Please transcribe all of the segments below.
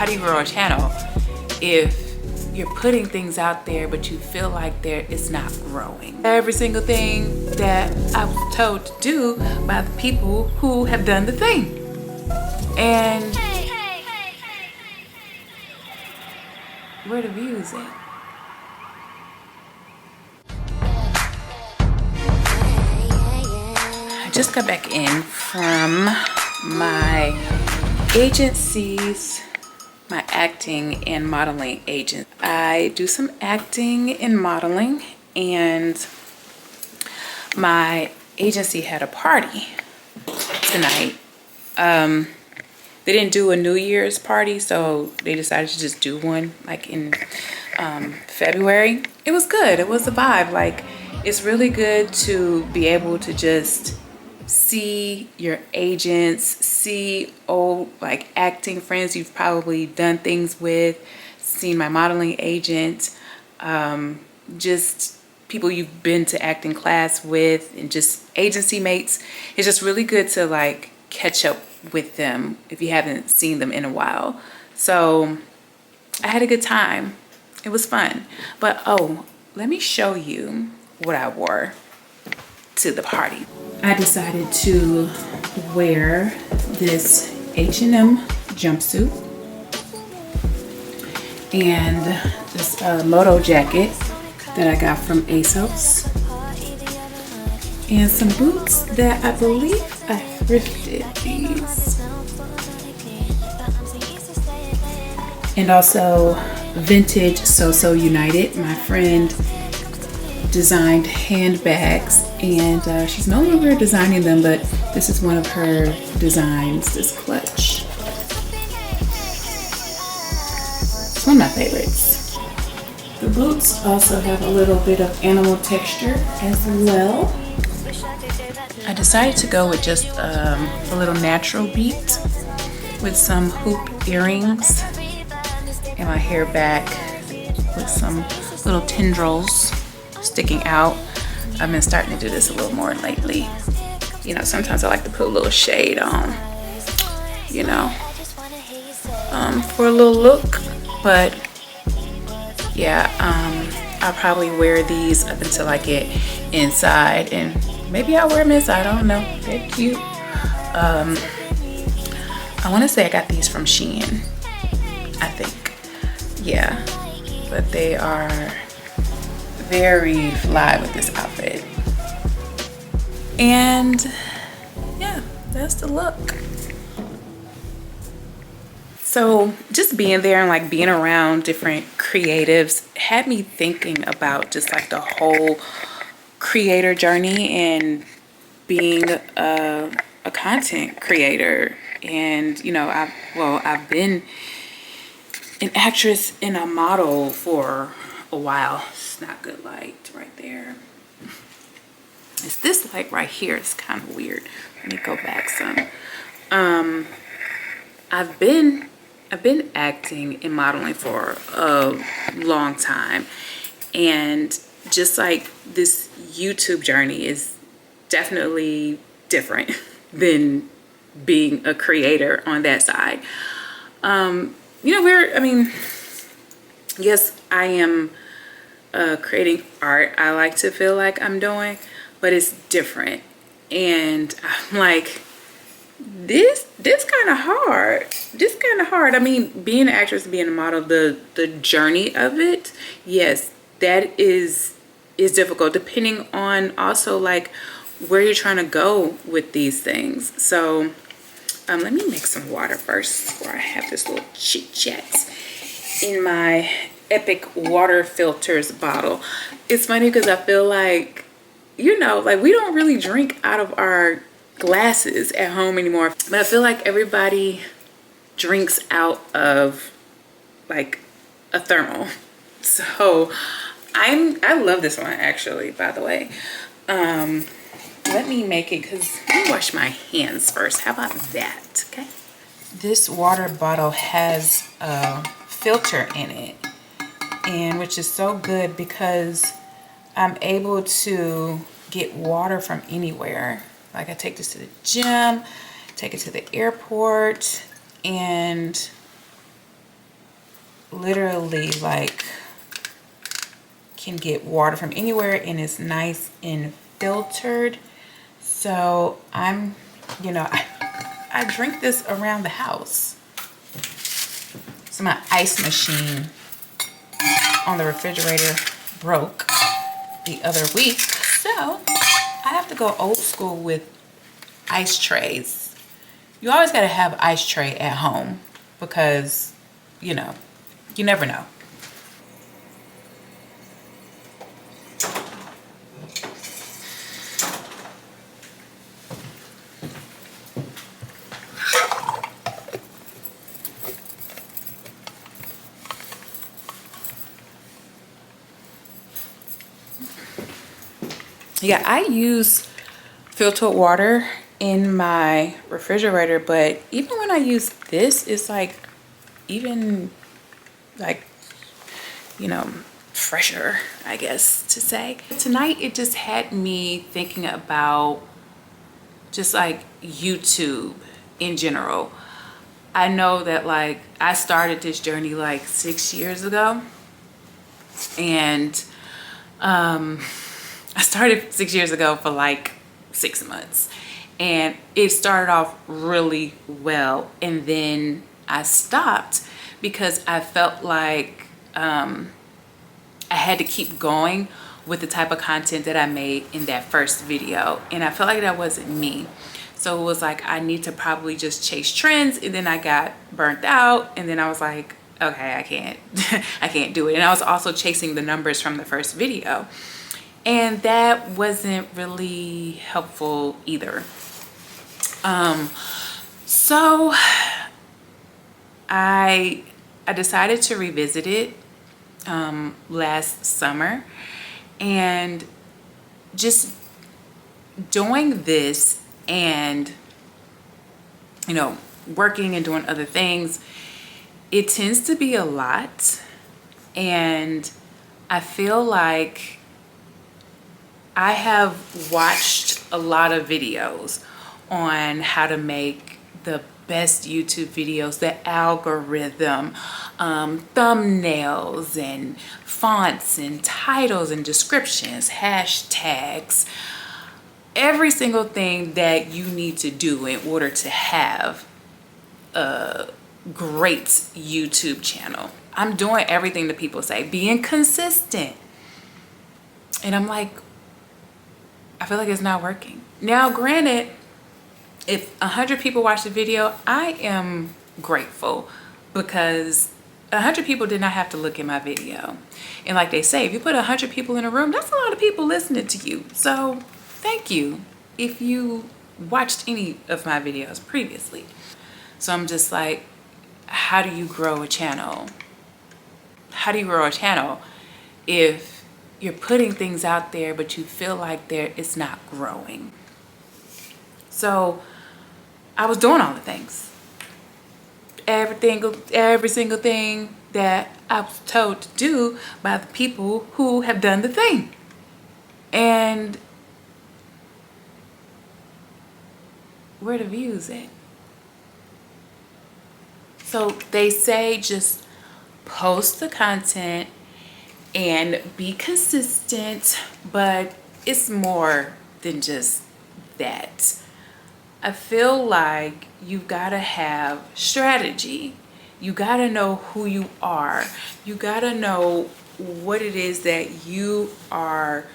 how do you grow a channel if you're putting things out there but you feel like it's not growing? Every single thing that I was told to do by the people who have done the thing. And where the views at? I just got back in from my agencies, my acting and modeling agent. I do some acting and modeling, and my agency had a party tonight. They didn't do a New Year's party, so they decided to just do one like in February. It was good. It was a vibe. Like, it's really good to be able to just see your agents, see old like acting friends you've probably done things with, seen my modeling agent, just people you've been to acting class with, and just agency mates. It's just really good to like catch up with them if you haven't seen them in a while. So I had a good time. It was fun. But oh, let me show you what I wore to the party. I decided to wear this H&M jumpsuit and this moto jacket that I got from ASOS, and some boots that I believe I thrifted these, and also vintage So United. My friend designed handbags, and she's no longer designing them, but this is one of her designs, this clutch. It's one of my favorites. The boots also have a little bit of animal texture as well. I decided to go with just a little natural beat with some hoop earrings and my hair back with some little tendrils sticking out. I've been starting to do this a little more lately. You know, sometimes I like to put a little shade on, you know, for a little look. But yeah, I'll probably wear these up until I get inside, and maybe I'll wear them inside. I don't know. They're cute. I want to say I got these from Shein, I think. Yeah, but they are very fly with this outfit. And yeah, that's the look. So just being there and like being around different creatives had me thinking about just like the whole creator journey and being a content creator. And you know, I've been an actress and a model for a while. It's not good light right there. It's this light right here. It's kind of weird. Let me go back some. I've been acting and modeling for a long time, and just like this YouTube journey is definitely different than being a creator on that side. You know, yes, I am creating art. I like to feel like I'm doing, but it's different. And I'm like, this kind of hard. This kind of hard. I mean, being an actress, being a model, the journey of it, yes, that is difficult, depending on also like where you're trying to go with these things. So let me make some water first before I have this little chit chat in my Epic water filters bottle. It's funny because I feel like, you know, like we don't really drink out of our glasses at home anymore, but I feel like everybody drinks out of like a thermal. So I love this one actually, by the way. Let me make it, because let me wash my hands first. How about that? Okay, this water bottle has a filter in it, and which is so good because I'm able to get water from anywhere. Like I take this to the gym, take it to the airport, and literally like can get water from anywhere, and it's nice and filtered. So I'm, I drink this around the house. So my ice machine on the refrigerator broke the other week, so I have to go old school with ice trays. You always got to have ice tray at home because, you never know. Yeah, I use filtered water in my refrigerator, but even when I use this, it's like even like, fresher, I guess to say. Tonight, it just had me thinking about just like YouTube in general. I know that like I started this journey like 6 years ago, and I started 6 years ago for like 6 months, and it started off really well, and then I stopped because I felt like I had to keep going with the type of content that I made in that first video, and I felt like that wasn't me. So it was like I need to probably just chase trends, and then I got burnt out, and then I was like, okay, I can't I can't do it. And I was also chasing the numbers from the first video, and that wasn't really helpful either. So I decided to revisit it last summer, and just doing this and working and doing other things, it tends to be a lot, and I feel like I have watched a lot of videos on how to make the best YouTube videos, the algorithm, thumbnails and fonts and titles and descriptions, hashtags, every single thing that you need to do in order to have a great YouTube channel. I'm doing everything that people say, being consistent. And I'm like, I feel like it's not working. Now, granted, if 100 people watch the video, I am grateful, because 100 people did not have to look at my video. And like they say, if you put 100 people in a room, that's a lot of people listening to you. So thank you if you watched any of my videos previously. So I'm just like, how do you grow a channel? How do you grow a channel if you're putting things out there but you feel like it's not growing? So I was doing all the things, every single thing that I was told to do by the people who have done the thing. And where the views at? So they say just post the content and be consistent, but it's more than just that. I feel like you've got to have strategy. You got to know who you are. You got to know what it is that you are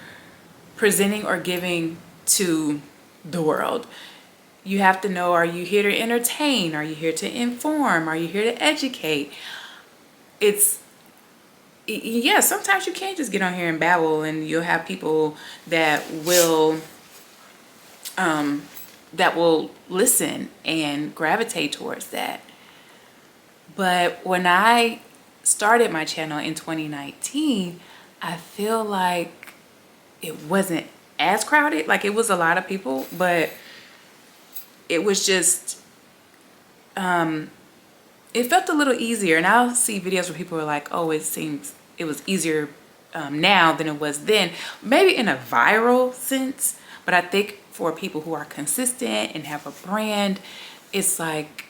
presenting or giving to the world. You have to know, are you here to entertain? Are you here to inform? Are you here to educate? Yeah, sometimes you can't just get on here and babble, and you'll have people that will listen and gravitate towards that. But when I started my channel in 2019, I feel like it wasn't as crowded. Like, it was a lot of people, but it was just, it felt a little easier. And I'll see videos where people are like, oh, it seems it was easier now than it was then. Maybe in a viral sense, but I think for people who are consistent and have a brand, it's like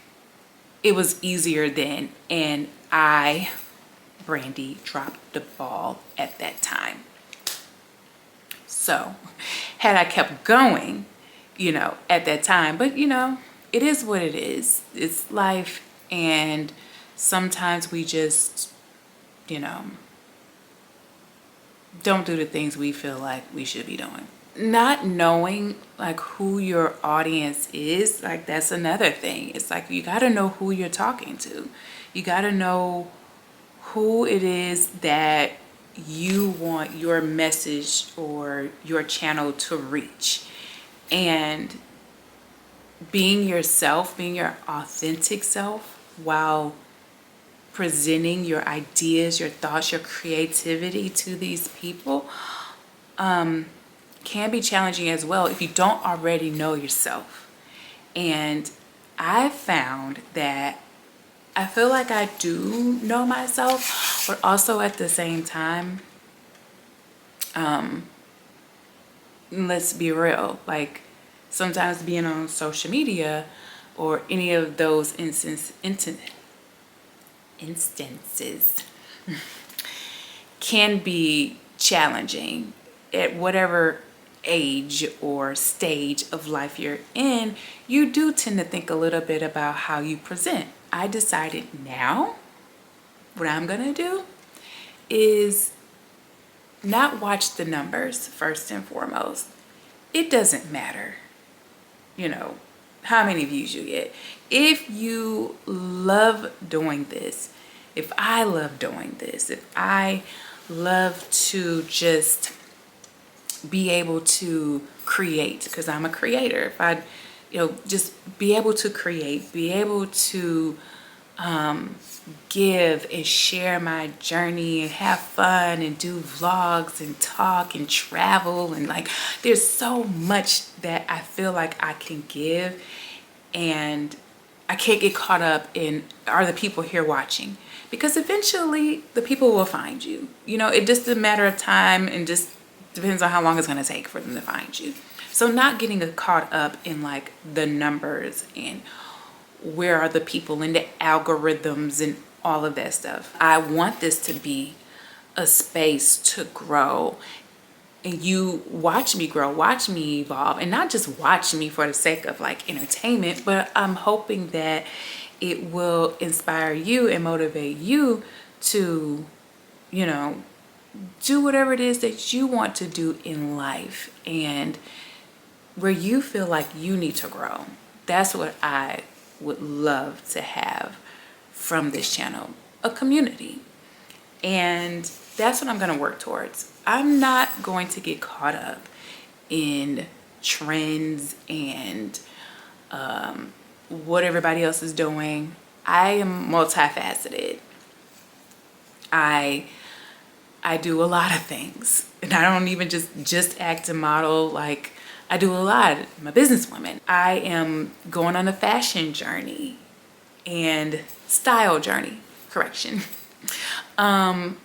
it was easier then. And I Brandi dropped the ball at that time. So had I kept going, at that time, but it is what it is. It's life. And sometimes we just, don't do the things we feel like we should be doing. Not knowing like who your audience is, like that's another thing. It's like you got to know who you're talking to. You got to know who it is that you want your message or your channel to reach. And being yourself, being your authentic self while presenting your ideas, your thoughts, your creativity to these people can be challenging as well if you don't already know yourself. And I found that I feel like I do know myself, but also at the same time, let's be real, like sometimes being on social media or any of those instances can be challenging at whatever age or stage of life you're in. You do tend to think a little bit about how you present. I decided now what I'm gonna do is not watch the numbers first and foremost. It doesn't matter, how many views you get. If you love doing this, if I love doing this, if I love to just be able to create, because I'm a creator, if I, just be able to create, be able to give and share my journey and have fun and do vlogs and talk and travel, and like there's so much that I feel like I can give, and I can't get caught up in are the people here watching, because eventually the people will find you. It just a matter of time, and just depends on how long it's going to take for them to find you. So not getting caught up in like the numbers and where are the people in the algorithms and all of that stuff. I want this to be a space to grow, and you watch me grow, watch me evolve, and not just watch me for the sake of like entertainment, but I'm hoping that it will inspire you and motivate you to, do whatever it is that you want to do in life and where you feel like you need to grow. That's what I would love to have from this channel, a community. And that's what I'm going to work towards. I'm not going to get caught up in trends and what everybody else is doing. I am multifaceted. I do a lot of things, and I don't even just act and model. Like I do a lot. I'm a businesswoman. I am going on a fashion journey and style journey, correction. I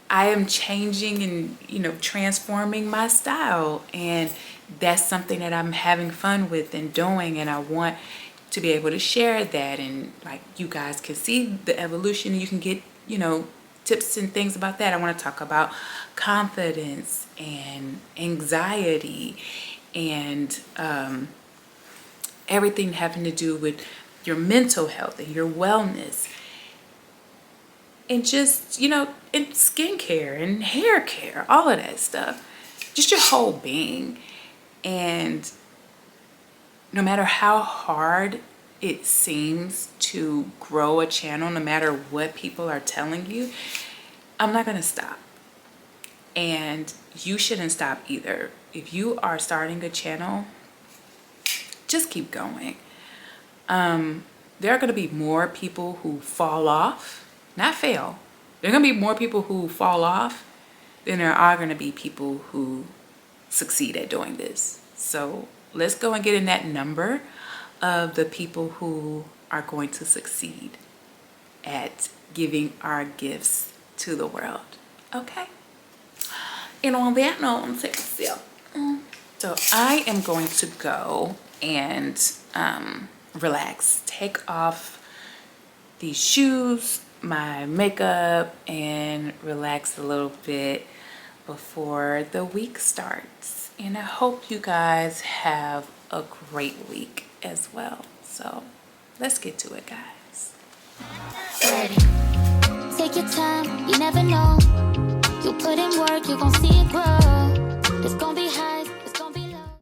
am changing and, transforming my style, and that's something that I'm having fun with and doing, and I want to be able to share that, and like you guys can see the evolution. You can get, tips and things about that. I want to talk about confidence and anxiety and everything having to do with your mental health and your wellness, and just, and skincare and hair care, all of that stuff, just your whole being. And no matter how hard it seems to grow a channel, no matter what people are telling you, I'm not going to stop. And you shouldn't stop either. If you are starting a channel, just keep going. There are going to be more people who fall off, not fail. There are going to be more people who fall off than there are going to be people who succeed at doing this. So let's go and get in that number of the people who are going to succeed at giving our gifts to the world. Okay? And on that note, I'm taking a sip. So I am going to go and relax. Take off these shoes, my makeup and relax a little bit before the week starts. And I hope you guys have a great week as well. So let's get to it, guys. Ready. Take your time, you never know. You put in work, you gon' see it grow. There's gon' be